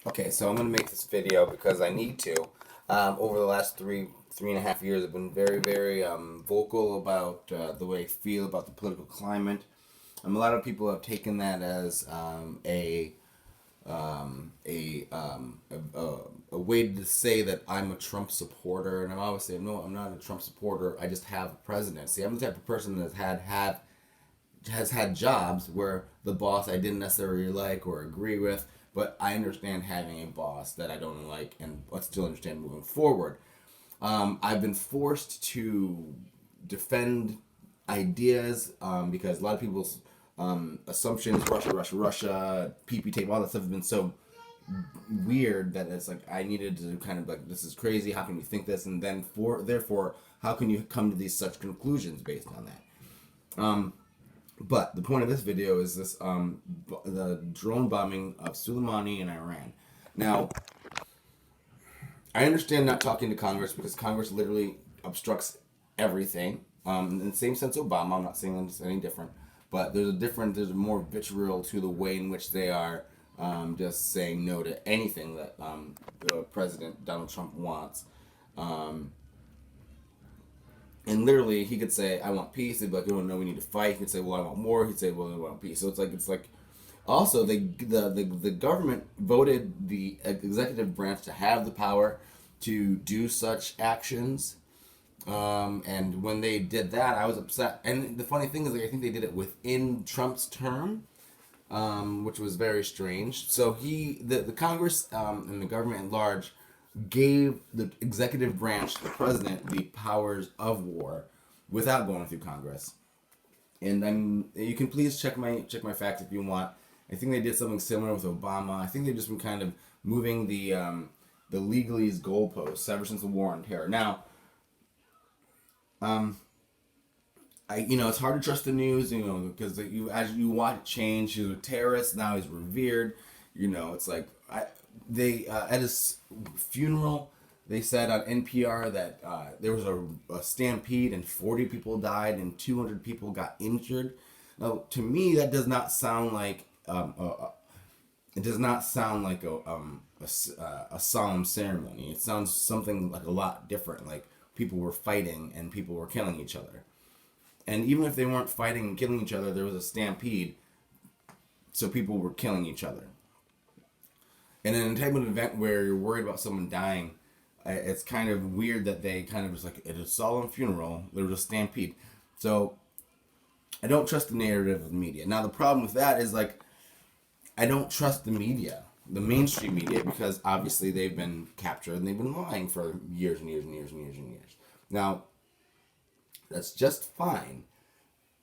Okay, so I'm gonna make this video because I need to. Over the last three and a half years, I've been very vocal about the way I feel about the political climate. A lot of people have taken that as a way to say that I'm a Trump supporter, and I'm always saying no, I'm not a Trump supporter. I just have a presidency. I'm the type of person that has had jobs where the boss I didn't necessarily like or agree with, but I understand having a boss that I don't like and I still understand moving forward. I've been forced to defend ideas because a lot of people's assumptions, Russia, PP tape, all that stuff has been so weird that it's like I needed to kind of like, this is crazy. How can you think this? And then therefore, how can you come to these such conclusions based on that? But the point of this video is the drone bombing of Soleimani in Iran. Now, I understand not talking to Congress because Congress literally obstructs everything. In the same sense, Obama. I'm not saying it's any different, but there's more vitriol to the way in which they are just saying no to anything that the President Donald Trump wants. Um, And literally, he could say, "I want peace." They'd be like, "Oh no, we need to fight." He could say, "Well, I want war." He'd say, "Well, I want peace." So it's like. Also, the government voted the executive branch to have the power to do such actions. And when they did that, I was upset. And the funny thing is, like, I think they did it within Trump's term, which was very strange. So the Congress and the government at large gave the executive branch, the president, the powers of war without going through Congress. And you can please check my facts if you want. I think they did something similar with Obama. I think they've just been kind of moving the legalese goalposts ever since the war on terror. Now, um, it's hard to trust the news, because as you watch it change. He was a terrorist. Now he's revered. It's like they at his funeral. They said on NPR that there was a stampede and 40 people died and 200 people got injured. Now, to me, that does not sound like it does not sound like a solemn ceremony. It sounds something like a lot different. Like people were fighting and people were killing each other. And even if they weren't fighting and killing each other, there was a stampede, so people were killing each other. And in a type of event where you're worried about someone dying, it's kind of weird that they kind of just like, at a solemn funeral, there was a stampede. So I don't trust the narrative of the media. Now the problem with that is, like, I don't trust the media, the mainstream media, because obviously they've been captured and they've been lying for years and years and years and years and years. Now, that's just fine.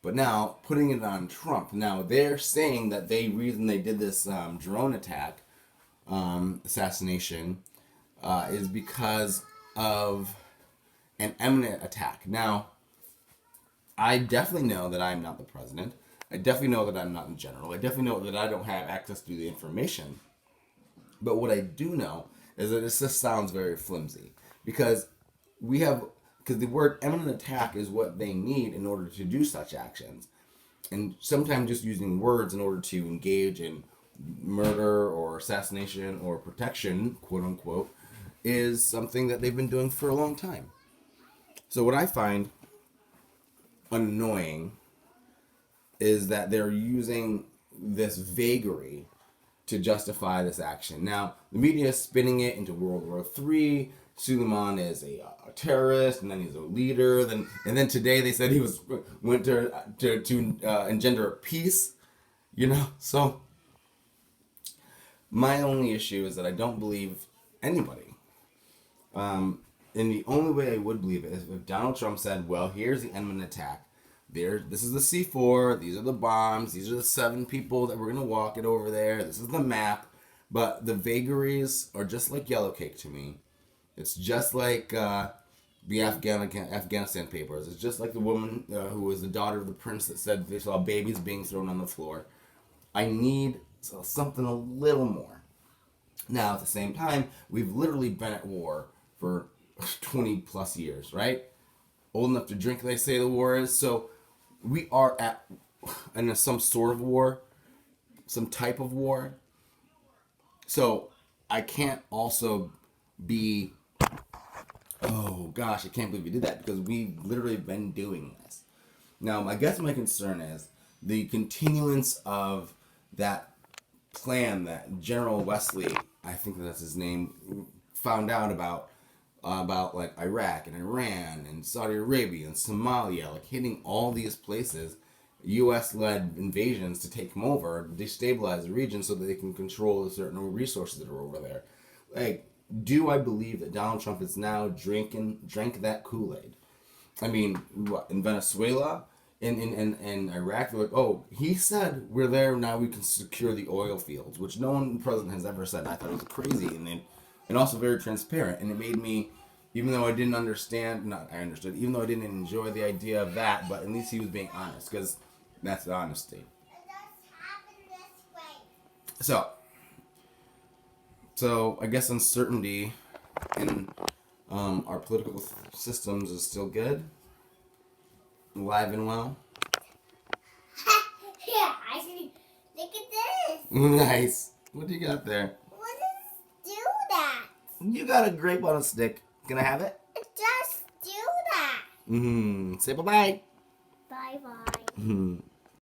But now, putting it on Trump, now they're saying that the reason they did this drone attack, assassination, is because of an imminent attack. Now, I definitely know that I'm not the president. I definitely know that I'm not in general. I definitely know that I don't have access to the information. But what I do know is that this just sounds very flimsy because we have because the word imminent attack is what they need in order to do such actions, and sometimes just using words in order to engage in murder or assassination or protection, quote unquote, is something that they've been doing for a long time. So what I find annoying is that they're using this vagary to justify this action. Now, the media is spinning it into World War III. Suleiman is a terrorist, and then he's a leader. And then today they said he went to engender peace. So my only issue is that I don't believe anybody. And the only way I would believe it is if Donald Trump said, "Well, here's the imminent attack. This is the C4. These are the bombs. These are the 7 people that we're gonna walk it over there. This is the map." But the vagaries are just like yellow cake to me. It's just like the Afghanistan papers. It's just like the woman who was the daughter of the prince that said they saw babies being thrown on the floor. I need something a little more. Now, at the same time, we've literally been at war for 20 plus years, right? Old enough to drink, they say the war is. So we are in some sort of war, some type of war. So I can't also be, oh gosh, I can't believe we did that because we've literally been doing this. Now, I guess my concern is the continuance of that plan that General Wesley, I think that's his name, found out about like Iraq and Iran and Saudi Arabia and Somalia, like hitting all these places, U.S.-led invasions to take them over, destabilize the region so that they can control the certain resources that are over there. Like, do I believe that Donald Trump is now drank that Kool-Aid? I mean, what, in Venezuela, in Iraq, they're like, oh, he said we're there now. We can secure the oil fields, which no one president has ever said. I thought it was crazy, and also very transparent. And it made me, even though I didn't understand, not I understood, even though I didn't enjoy the idea of that, but at least he was being honest, because that's honesty. So, I guess uncertainty in our political systems is still good, alive and well. Yeah, I see. Look at this. Nice. What do you got there? What does do that? You got a grape on a stick. Can I have it? It just do that. Say bye-bye. Bye bye.